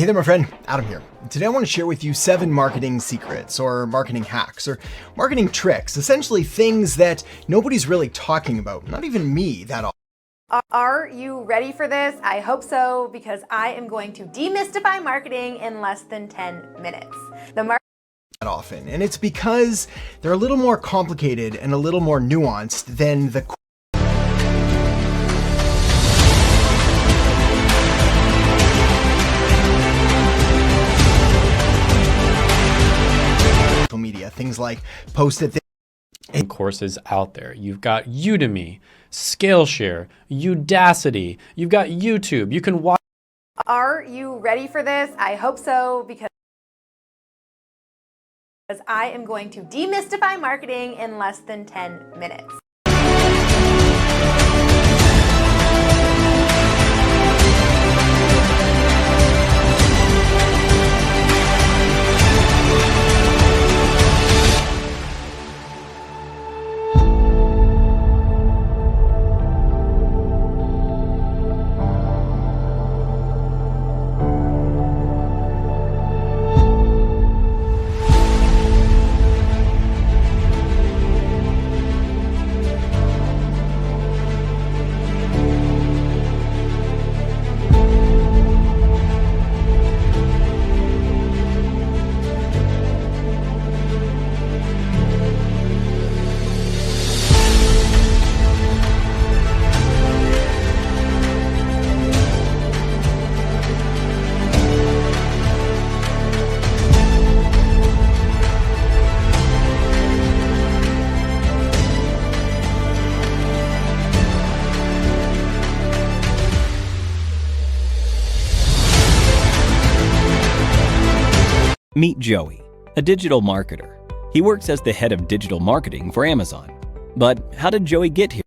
Hey there, my friend, Adam here. Today I want to share with you 7 marketing secrets or marketing hacks or marketing tricks, essentially things that nobody's really talking about, not even me that often. Are you ready for this? I hope so, because I am going to demystify marketing in less than 10 minutes. That often, and it's because they're a little more complicated and a little more nuanced than the media, things like post-it courses out there. You've got Udemy, Skillshare, Udacity, you've got YouTube. You can watch. Are you ready for this? I hope so, because I am going to demystify marketing in less than 10 minutes. Meet Joey, a digital marketer. He works as the head of digital marketing for Amazon. But how did Joey get here?